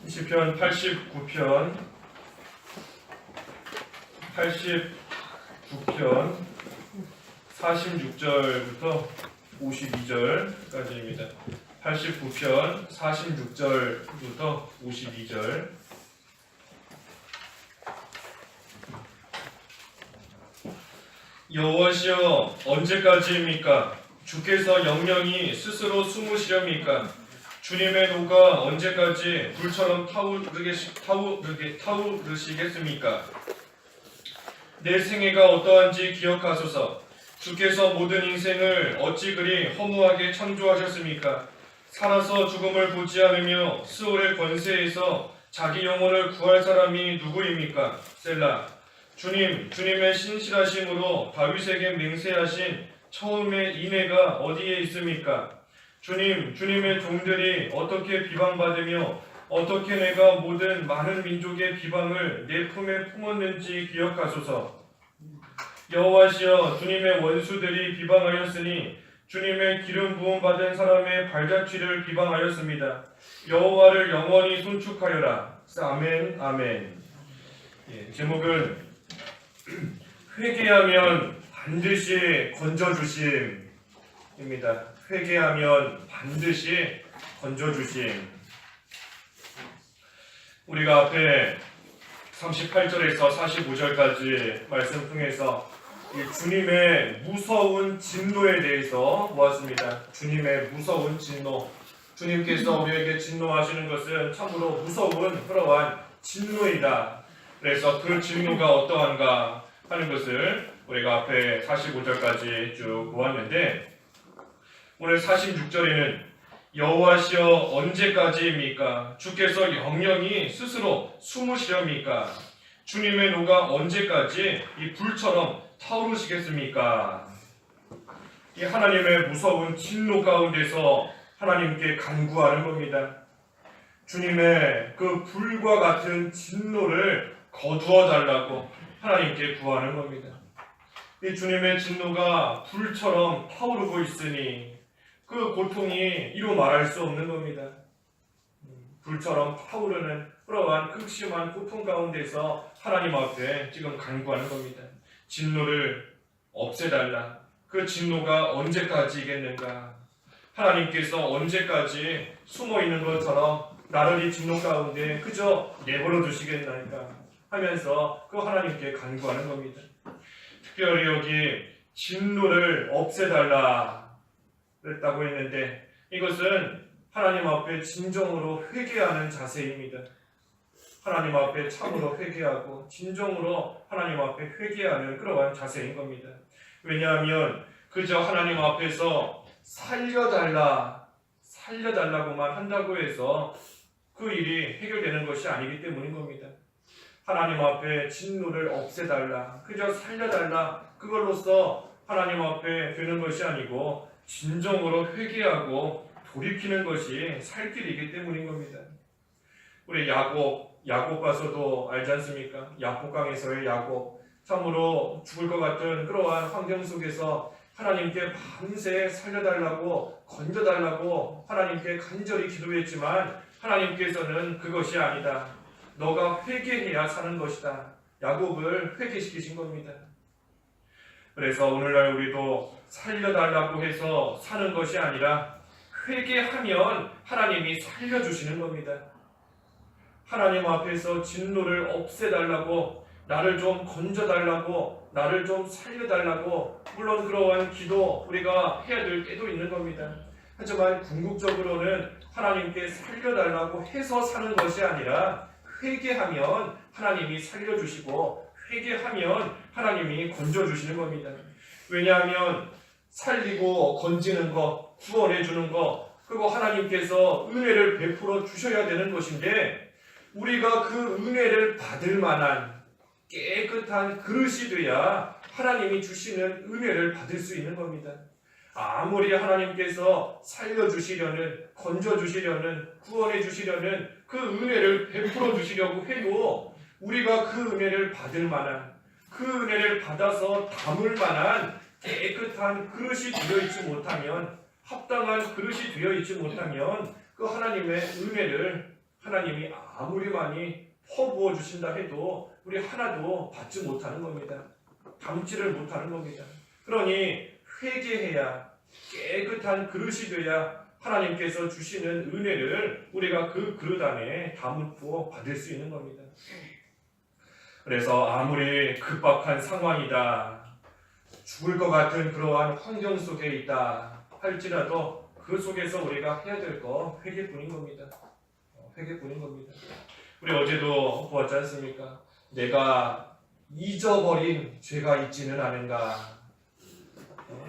시편 89편 46절부터 52절까지입니다. 89편 46절부터 52절. 여호와시여 언제까지입니까? 주께서 영영이 스스로 숨으시렵니까? 주님의 노가 언제까지 불처럼 타오르시겠습니까? 내 생애가 어떠한지 기억하소서. 주께서 모든 인생을 어찌 그리 허무하게 창조하셨습니까? 살아서 죽음을 보지 않으며 스올의 권세에서 자기 영혼을 구할 사람이 누구입니까? 셀라. 주님의 신실하심으로 다윗에게 맹세하신 처음의 인애가 어디에 있습니까? 주님의 종들이 어떻게 비방받으며 어떻게 내가 모든 많은 민족의 비방을 내 품에 품었는지 기억하소서. 여호와시여 주님의 원수들이 비방하였으니 주님의 기름 부음 받은 사람의 발자취를 비방하였습니다. 여호와를 영원히 손축하여라. 아멘 아멘. 제목은 회개하면 반드시 건져주심입니다. 회개하면 반드시 건져주심. 우리가 앞에 38절에서 45절까지 말씀 통해서 주님의 무서운 진노에 대해서 보았습니다. 주님의 무서운 진노. 주님께서 우리에게 진노하시는 것은 참으로 무서운 그러한 진노이다. 그래서 그 진노가 어떠한가 하는 것을 우리가 앞에 45절까지 쭉 보았는데, 오늘 46절에는 여호와시여 언제까지입니까? 주께서 영영이 스스로 숨으시렵니까? 주님의 노가 언제까지 이 불처럼 타오르시겠습니까? 이 하나님의 무서운 진노 가운데서 하나님께 간구하는 겁니다. 주님의 그 불과 같은 진노를 거두어 달라고 하나님께 구하는 겁니다. 이 주님의 진노가 불처럼 타오르고 있으니 그 고통이 이루 말할 수 없는 겁니다. 불처럼 타오르는 그러한 극심한 고통 가운데서 하나님 앞에 지금 간구하는 겁니다. 진노를 없애달라. 그 진노가 언제까지겠는가? 하나님께서 언제까지 숨어있는 것처럼 나를 이 진노 가운데 그저 내버려 두시겠나이까 하면서 그 하나님께 간구하는 겁니다. 특별히 여기 진노를 없애달라 그랬다고 했는데, 이것은 하나님 앞에 진정으로 회개하는 자세입니다. 하나님 앞에 참으로 회개하고 진정으로 하나님 앞에 회개하는 그러한 자세인 겁니다. 왜냐하면 그저 하나님 앞에서 살려달라고만 한다고 해서 그 일이 해결되는 것이 아니기 때문인 겁니다. 하나님 앞에 진노를 없애달라, 그저 살려달라, 그걸로써 하나님 앞에 되는 것이 아니고 진정으로 회개하고 돌이키는 것이 살 길이기 때문인 겁니다. 우리 야곱 봐서도 알지 않습니까? 야복강에서의 야곱, 참으로 죽을 것 같은 그러한 환경 속에서 하나님께 밤새 살려달라고 건져달라고 하나님께 간절히 기도했지만 하나님께서는 그것이 아니다. 너가 회개해야 사는 것이다. 야곱을 회개시키신 겁니다. 그래서 오늘날 우리도 살려달라고 해서 사는 것이 아니라 회개하면 하나님이 살려주시는 겁니다. 하나님 앞에서 진노를 없애달라고, 나를 좀 건져달라고, 나를 좀 살려달라고, 물론 그러한 기도 우리가 해야 될 때도 있는 겁니다. 하지만 궁극적으로는 하나님께 살려달라고 해서 사는 것이 아니라 회개하면 하나님이 살려주시고 회개하면 하나님이 건져주시는 겁니다. 왜냐하면 살리고 건지는 것, 구원해주는 것, 그거 하나님께서 은혜를 베풀어 주셔야 되는 것인데, 우리가 그 은혜를 받을 만한 깨끗한 그릇이 돼야 하나님이 주시는 은혜를 받을 수 있는 겁니다. 아무리 하나님께서 살려주시려는, 건져주시려는, 구원해주시려는 그 은혜를 베풀어 주시려고 해도 우리가 그 은혜를 받을 만한, 그 은혜를 받아서 담을 만한 깨끗한 그릇이 되어있지 못하면, 합당한 그릇이 되어있지 못하면 그 하나님의 은혜를 하나님이 아무리 많이 퍼부어 주신다 해도 우리 하나도 받지 못하는 겁니다. 담지를 못하는 겁니다. 그러니 회개해야 깨끗한 그릇이 돼야 하나님께서 주시는 은혜를 우리가 그 그릇 안에 담고 받을 수 있는 겁니다. 그래서 아무리 급박한 상황이다, 죽을 것 같은 그러한 환경 속에 있다 할지라도 그 속에서 우리가 해야 될 거 회개뿐인 겁니다. 회개뿐인 겁니다. 우리 어제도 보았지 않습니까? 내가 잊어버린 죄가 있지는 않은가?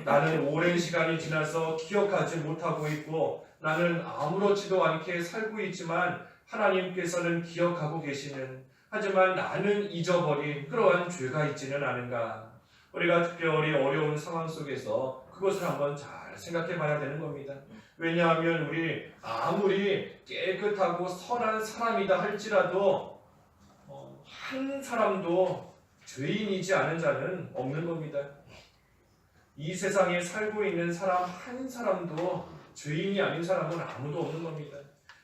나는 오랜 시간이 지나서 기억하지 못하고 있고 나는 아무렇지도 않게 살고 있지만 하나님께서는 기억하고 계시는, 하지만 나는 잊어버린 그러한 죄가 있지는 않은가? 우리가 특별히 어려운 상황 속에서 그것을 한번 잘 생각해 봐야 되는 겁니다. 왜냐하면 우리 아무리 깨끗하고 선한 사람이다 할지라도 한 사람도 죄인이지 않은 자는 없는 겁니다. 이 세상에 살고 있는 사람 한 사람도 죄인이 아닌 사람은 아무도 없는 겁니다.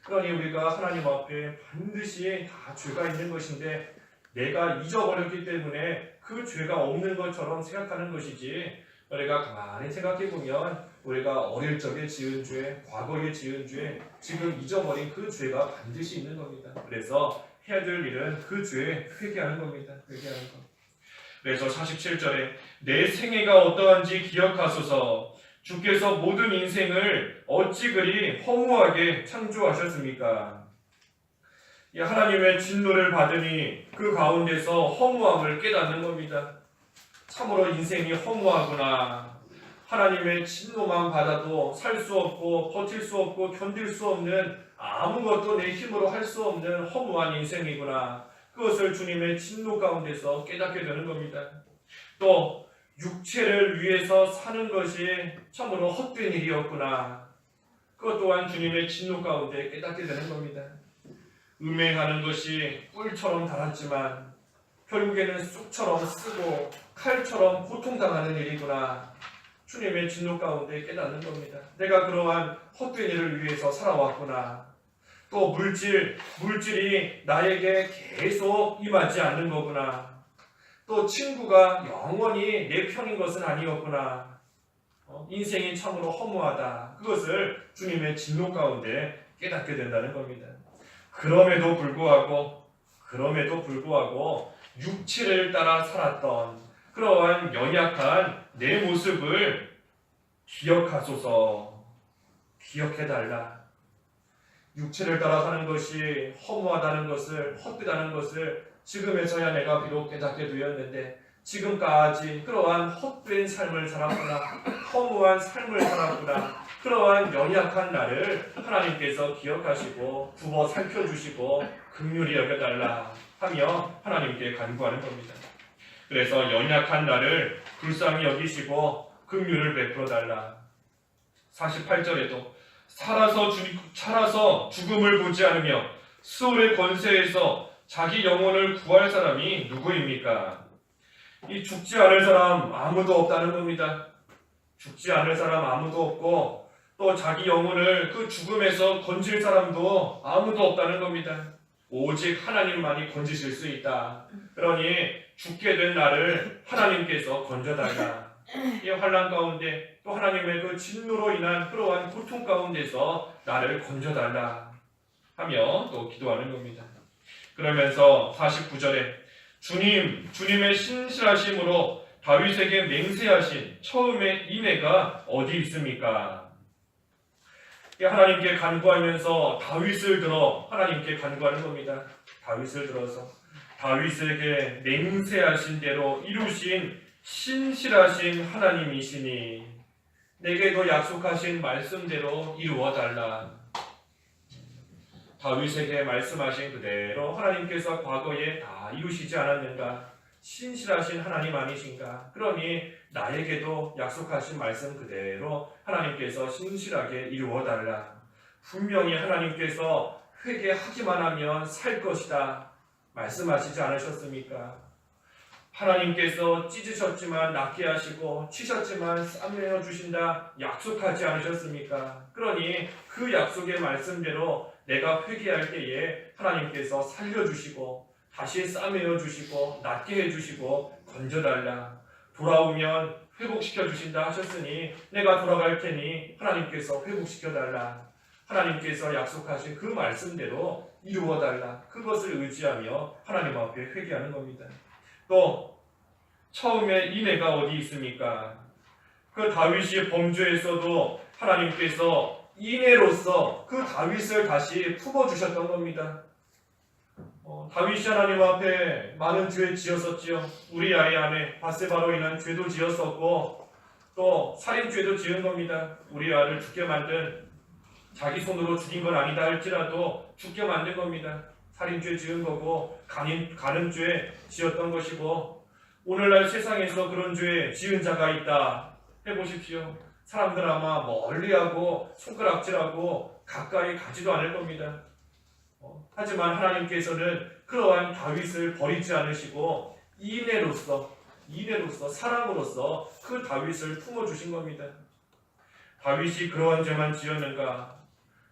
그러니 우리가 하나님 앞에 반드시 다 죄가 있는 것인데 내가 잊어버렸기 때문에 그 죄가 없는 것처럼 생각하는 것이지, 우리가 가만히 생각해보면 우리가 어릴 적에 지은 죄, 과거에 지은 죄, 지금 잊어버린 그 죄가 반드시 있는 겁니다. 그래서 해야 될 일은 그 죄에 회개하는 겁니다. 회개하는 것. 그래서 47절에 내 생애가 어떠한지 기억하소서. 주께서 모든 인생을 어찌 그리 허무하게 창조하셨습니까? 하나님의 진노를 받으니 그 가운데서 허무함을 깨닫는 겁니다. 참으로 인생이 허무하구나. 하나님의 진노만 받아도 살 수 없고 버틸 수 없고 견딜 수 없는, 아무것도 내 힘으로 할 수 없는 허무한 인생이구나. 그것을 주님의 진노 가운데서 깨닫게 되는 겁니다. 또 육체를 위해서 사는 것이 참으로 헛된 일이었구나. 그것 또한 주님의 진노 가운데 깨닫게 되는 겁니다. 음행하는 것이 꿀처럼 달았지만 결국에는 쑥처럼 쓰고 칼처럼 고통당하는 일이구나. 주님의 진노 가운데 깨닫는 겁니다. 내가 그러한 헛된 일을 위해서 살아왔구나. 또 물질이 나에게 계속 임하지 않는 거구나. 또 친구가 영원히 내 편인 것은 아니었구나. 인생이 참으로 허무하다. 그것을 주님의 진노 가운데 깨닫게 된다는 겁니다. 그럼에도 불구하고 육체를 따라 살았던 그러한 연약한 내 모습을 기억하소서. 기억해달라. 육체를 따라 사는 것이 허무하다는 것을, 헛되다는 것을 지금에서야 내가 비록 깨닫게 되었는데, 지금까지 그러한 헛된 삶을 살았구나, 허무한 삶을 살았구나, 그러한 연약한 나를 하나님께서 기억하시고 두어 살펴주시고 긍휼히 여겨달라 하며 하나님께 간구하는 겁니다. 그래서 연약한 나를 불쌍히 여기시고 긍휼을 베풀어달라. 48절에도 살아서 죽음을 보지 않으며 수월의 권세에서 자기 영혼을 구할 사람이 누구입니까? 이 죽지 않을 사람 아무도 없다는 겁니다. 죽지 않을 사람 아무도 없고 또 자기 영혼을 그 죽음에서 건질 사람도 아무도 없다는 겁니다. 오직 하나님만이 건지실 수 있다. 그러니 죽게 된 나를 하나님께서 건져달라. 이 환난 가운데 또 하나님의 그 진노로 인한 그러한 고통 가운데서 나를 건져달라 하며 또 기도하는 겁니다. 그러면서 49절에 주님의 신실하심으로 다윗에게 맹세하신 처음의 인애가 어디 있습니까? 하나님께 간구하면서 다윗을 들어 하나님께 간구하는 겁니다. 다윗을 들어서 다윗에게 맹세하신 대로 이루신 신실하신 하나님이시니 내게도 약속하신 말씀대로 이루어달라. 다윗에게 말씀하신 그대로 하나님께서 과거에 다 이루시지 않았는가? 신실하신 하나님 아니신가? 그러니 나에게도 약속하신 말씀 그대로 하나님께서 신실하게 이루어달라. 분명히 하나님께서 회개하기만 하면 살 것이다 말씀하시지 않으셨습니까? 하나님께서 찢으셨지만 낫게 하시고 치셨지만 싸매어 주신다 약속하지 않으셨습니까? 그러니 그 약속의 말씀대로 내가 회개할 때에 하나님께서 살려주시고 다시 싸매어 주시고 낫게 해주시고 건져달라. 돌아오면 회복시켜 주신다 하셨으니 내가 돌아갈 테니 하나님께서 회복시켜달라. 하나님께서 약속하신 그 말씀대로 이루어달라. 그것을 의지하며 하나님 앞에 회개하는 겁니다. 또 처음에 인애가 어디 있습니까? 그 다윗이 범죄에서도 하나님께서 인애로서 그 다윗을 다시 품어주셨던 겁니다. 다윗이 하나님 앞에 많은 죄 지었었지요. 우리아의 아내 바세바로 인한 죄도 지었었고 또 살인죄도 지은 겁니다. 우리아를 죽게 만든, 자기 손으로 죽인 건 아니다 할지라도 죽게 만든 겁니다. 살인죄 지은 거고 간음죄 지었던 것이고, 오늘날 세상에서 그런 죄 지은 자가 있다 해보십시오. 사람들 아마 멀리하고 손가락질하고 가까이 가지도 않을 겁니다. 하지만 하나님께서는 그러한 다윗을 버리지 않으시고 인애로서 사랑으로서 그 다윗을 품어주신 겁니다. 다윗이 그러한 죄만 지었는가?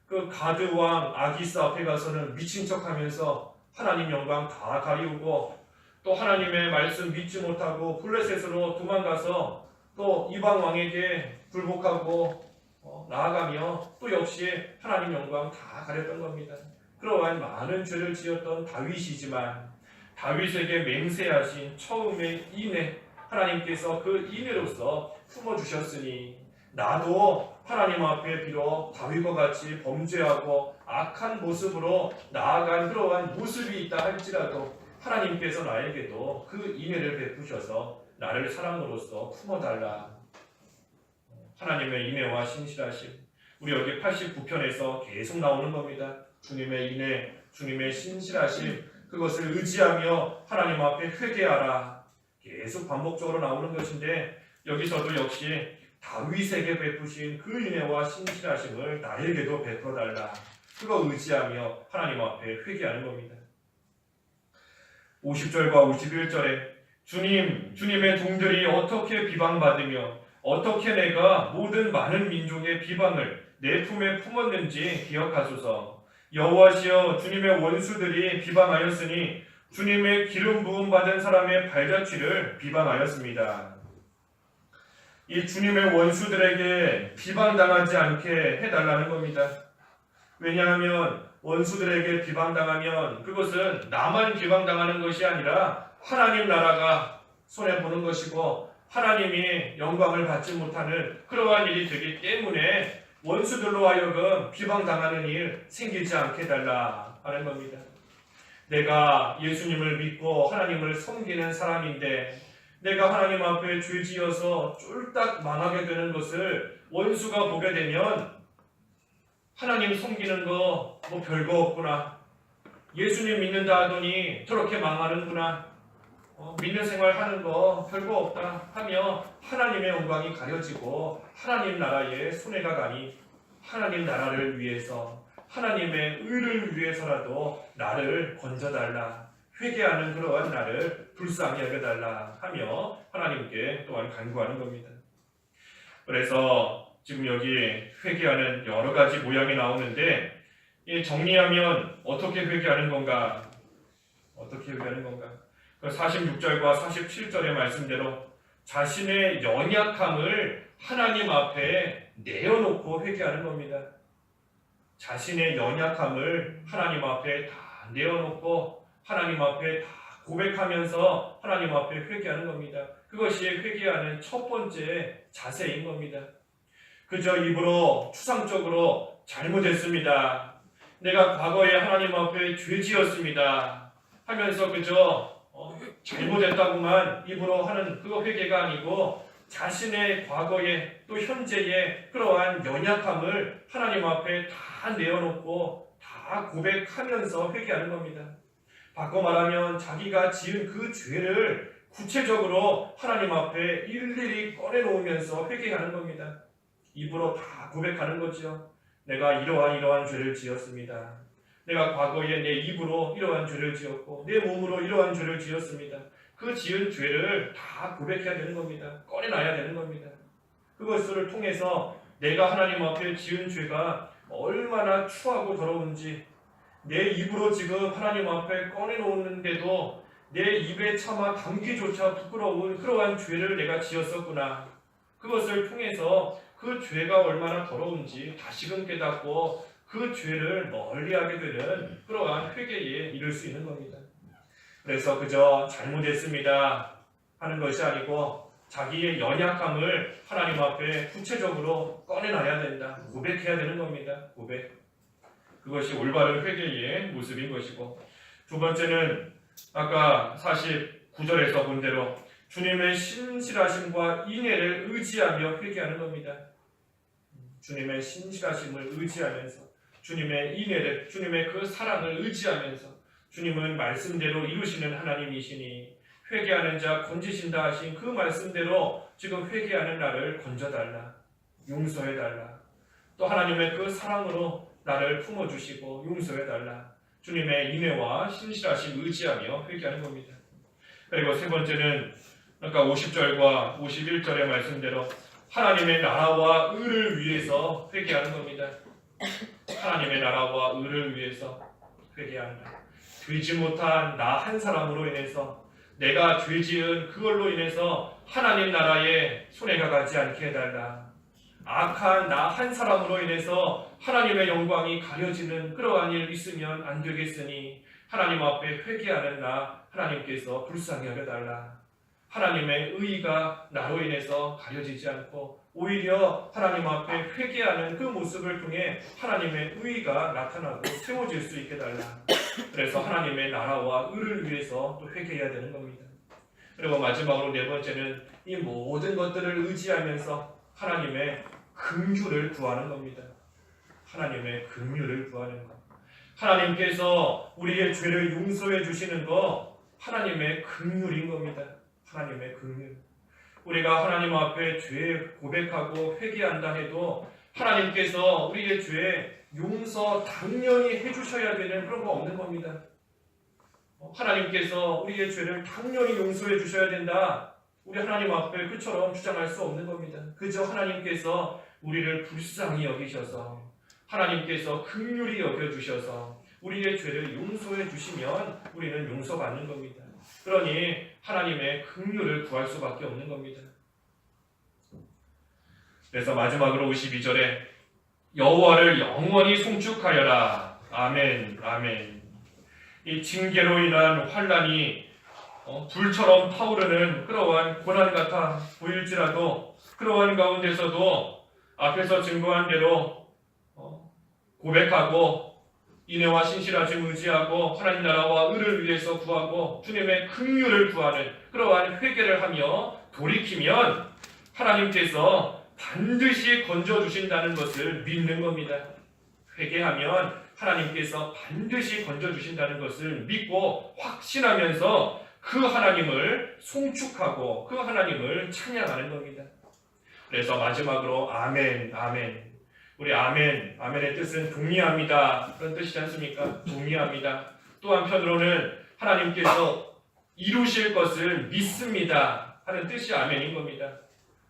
그 가드 왕 아기스 앞에 가서는 미친 척하면서 하나님 영광 다 가리우고, 또 하나님의 말씀 믿지 못하고 블레셋으로 도망가서 또 이방 왕에게 굴복하고 나아가며 또 역시 하나님 영광 다 가렸던 겁니다. 그러한 많은 죄를 지었던 다윗이지만 다윗에게 맹세하신 처음의 인애, 하나님께서 그 인애로서 품어주셨으니 나도 하나님 앞에 비록 다윗과 같이 범죄하고 악한 모습으로 나아간 그러한 모습이 있다 할지라도 하나님께서 나에게도 그 인애를 베푸셔서 나를 사랑으로서 품어달라. 하나님의 인애와 신실하심, 우리 여기 89편에서 계속 나오는 겁니다. 주님의 인애, 주님의 신실하심, 그것을 의지하며 하나님 앞에 회개하라. 계속 반복적으로 나오는 것인데, 여기서도 역시 다윗에게 베푸신 그 인애와 신실하심을 나에게도 베풀어달라. 그거 의지하며 하나님 앞에 회개하는 겁니다. 50절과 51절에 주님의 종들이 어떻게 비방받으며 어떻게 내가 모든 많은 민족의 비방을 내 품에 품었는지 기억하소서. 여호와시여, 주님의 원수들이 비방하였으니 주님의 기름 부음 받은 사람의 발자취를 비방하였습니다. 이 주님의 원수들에게 비방당하지 않게 해달라는 겁니다. 왜냐하면 원수들에게 비방당하면 그것은 나만 비방당하는 것이 아니라 하나님 나라가 손해보는 것이고 하나님이 영광을 받지 못하는 그러한 일이 되기 때문에 원수들로 하여금 비방당하는 일 생기지 않게 해달라 하는 겁니다. 내가 예수님을 믿고 하나님을 섬기는 사람인데 내가 하나님 앞에 죄지어서 쫄딱 망하게 되는 것을 원수가 보게 되면 하나님 섬기는 거 뭐 별거 없구나, 예수님 믿는다 하더니 저렇게 망하는구나, 믿는 생활 하는 거 별거 없다 하며 하나님의 영광이 가려지고 하나님 나라에 손해가 가니 하나님 나라를 위해서 하나님의 의를 위해서라도 나를 건져달라, 회개하는 그러한 나를 불쌍히 여겨달라 하며 하나님께 또한 간구하는 겁니다. 그래서 지금 여기 회개하는 여러 가지 모양이 나오는데, 정리하면 어떻게 회개하는 건가? 어떻게 회개하는 건가? 46절과 47절의 말씀대로 자신의 연약함을 하나님 앞에 내어놓고 회개하는 겁니다. 자신의 연약함을 하나님 앞에 다 내어놓고 하나님 앞에 다 고백하면서 하나님 앞에 회개하는 겁니다. 그것이 회개하는 첫 번째 자세인 겁니다. 그저 입으로 추상적으로 잘못했습니다, 내가 과거에 하나님 앞에 죄지었습니다 하면서 그저 잘못했다고만 입으로 하는 그거 회개가 아니고 자신의 과거에 또 현재의 그러한 연약함을 하나님 앞에 다 내어놓고 다 고백하면서 회개하는 겁니다. 바꿔 말하면 자기가 지은 그 죄를 구체적으로 하나님 앞에 일일이 꺼내놓으면서 회개하는 겁니다. 입으로 다 고백하는 거죠. 내가 이러한 죄를 지었습니다. 내가 과거에 내 입으로 이러한 죄를 지었고 내 몸으로 이러한 죄를 지었습니다. 그 지은 죄를 다 고백해야 되는 겁니다. 꺼내놔야 되는 겁니다. 그것을 통해서 내가 하나님 앞에 지은 죄가 얼마나 추하고 더러운지 내 입으로 지금 하나님 앞에 꺼내놓는데도 내 입에 차마 담기조차 부끄러운 그러한 죄를 내가 지었었구나. 그것을 통해서 그 죄가 얼마나 더러운지 다시금 깨닫고 그 죄를 멀리하게 되는 그러한 회개에 이를 수 있는 겁니다. 그래서 그저 잘못했습니다 하는 것이 아니고 자기의 연약함을 하나님 앞에 구체적으로 꺼내놔야 된다. 고백해야 되는 겁니다. 고백. 그것이 올바른 회개의 모습인 것이고, 두 번째는 아까 49절에서 본 대로 주님의 신실하심과 인애를 의지하며 회개하는 겁니다. 주님의 신실하심을 의지하면서 주님의 인애를, 주님의 그 사랑을 의지하면서 주님은 말씀대로 이루시는 하나님이시니 회개하는 자 건지신다 하신 그 말씀대로 지금 회개하는 나를 건져달라, 용서해달라. 또 하나님의 그 사랑으로 나를 품어주시고 용서해달라. 주님의 인애와 신실하심 의지하며 회개하는 겁니다. 그리고 세 번째는 아까 50절과 51절의 말씀대로 하나님의 나라와 의를 위해서 회개하는 겁니다. 하나님의 나라와 의를 위해서 회개한다. 되지 못한 나 한 사람으로 인해서 내가 죄지은 그걸로 인해서 하나님 나라에 손해가 가지 않게 해달라. 악한 나 한 사람으로 인해서 하나님의 영광이 가려지는 그러한 일 있으면 안 되겠으니 하나님 앞에 회개하는 나 하나님께서 불쌍히 여겨달라. 하나님의 의의가 나로 인해서 가려지지 않고 오히려 하나님 앞에 회개하는 그 모습을 통해 하나님의 의의가 나타나고 세워질 수 있게 달라. 그래서 하나님의 나라와 의를 위해서 또 회개해야 되는 겁니다. 그리고 마지막으로 네 번째는 이 모든 것들을 의지하면서 하나님의 긍휼을 구하는 겁니다. 하나님의 긍휼을 구하는 것. 하나님께서 우리의 죄를 용서해 주시는 거 하나님의 긍휼인 겁니다. 하나님의 긍휼. 우리가 하나님 앞에 죄 고백하고 회개한다 해도 하나님께서 우리의 죄 용서 당연히 해주셔야 되는 그런 거 없는 겁니다. 하나님께서 우리의 죄를 당연히 용서해 주셔야 된다. 우리 하나님 앞에 그처럼 주장할 수 없는 겁니다. 그저 하나님께서 우리를 불쌍히 여기셔서 하나님께서 긍휼히 여겨주셔서 우리의 죄를 용서해 주시면 우리는 용서받는 겁니다. 그러니 하나님의 긍휼을 구할 수밖에 없는 겁니다. 그래서 마지막으로 52절에 여호와를 영원히 송축하여라. 아멘, 아멘. 이 징계로 인한 환난이 불처럼 타오르는 그러한 고난 같아 보일지라도 그러한 가운데서도 앞에서 증거한 대로 고백하고 인애와 신실하심 의지하고 하나님 나라와 의를 위해서 구하고 주님의 긍휼을 구하는 그러한 회개를 하며 돌이키면 하나님께서 반드시 건져주신다는 것을 믿는 겁니다. 회개하면 하나님께서 반드시 건져주신다는 것을 믿고 확신하면서 그 하나님을 송축하고 그 하나님을 찬양하는 겁니다. 그래서 마지막으로 아멘, 아멘. 우리 아멘, 아멘의 뜻은 동의합니다. 그런 뜻이지 않습니까? 동의합니다. 또 한편으로는 하나님께서 이루실 것을 믿습니다 하는 뜻이 아멘인 겁니다.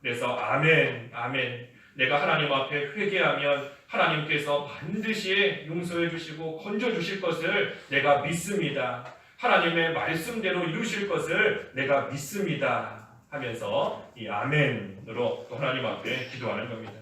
그래서 아멘, 아멘. 내가 하나님 앞에 회개하면 하나님께서 반드시 용서해 주시고 건져 주실 것을 내가 믿습니다. 하나님의 말씀대로 이루실 것을 내가 믿습니다 하면서 이 아멘으로 또 하나님 앞에 기도하는 겁니다.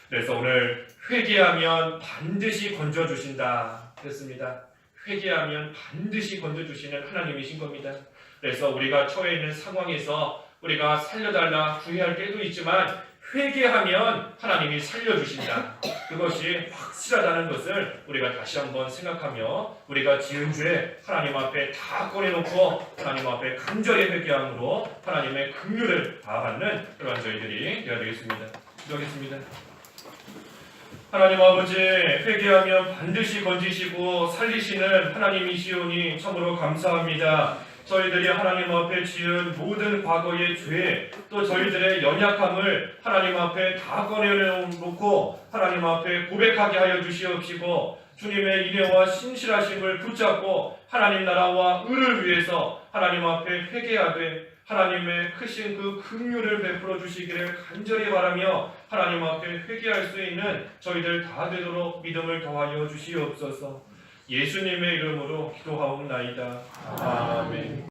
그래서 오늘 회개하면 반드시 건져주신다 그랬습니다. 회개하면 반드시 건져주시는 하나님이신 겁니다. 그래서 우리가 처해 있는 상황에서 우리가 살려달라 구해할 때도 있지만 회개하면 하나님이 살려주신다. 그것이 확실하다는 것을 우리가 다시 한번 생각하며 우리가 지은 죄 하나님 앞에 다 꺼내놓고 하나님 앞에 간절히 회개함으로 하나님의 긍휼을 다 받는 그러한 저희들이 되어야 되겠습니다. 기도하겠습니다. 하나님 아버지, 회개하면 반드시 건지시고 살리시는 하나님이시오니 참으로 감사합니다. 저희들이 하나님 앞에 지은 모든 과거의 죄, 또 저희들의 연약함을 하나님 앞에 다 꺼내놓고 하나님 앞에 고백하게 하여 주시옵시고 주님의 인애와 신실하심을 붙잡고 하나님 나라와 의를 위해서 하나님 앞에 회개하되 하나님의 크신 그 긍휼을 베풀어 주시기를 간절히 바라며 하나님 앞에 회개할 수 있는 저희들 다 되도록 믿음을 더하여 주시옵소서. 예수님의 이름으로 기도하옵나이다. 아멘.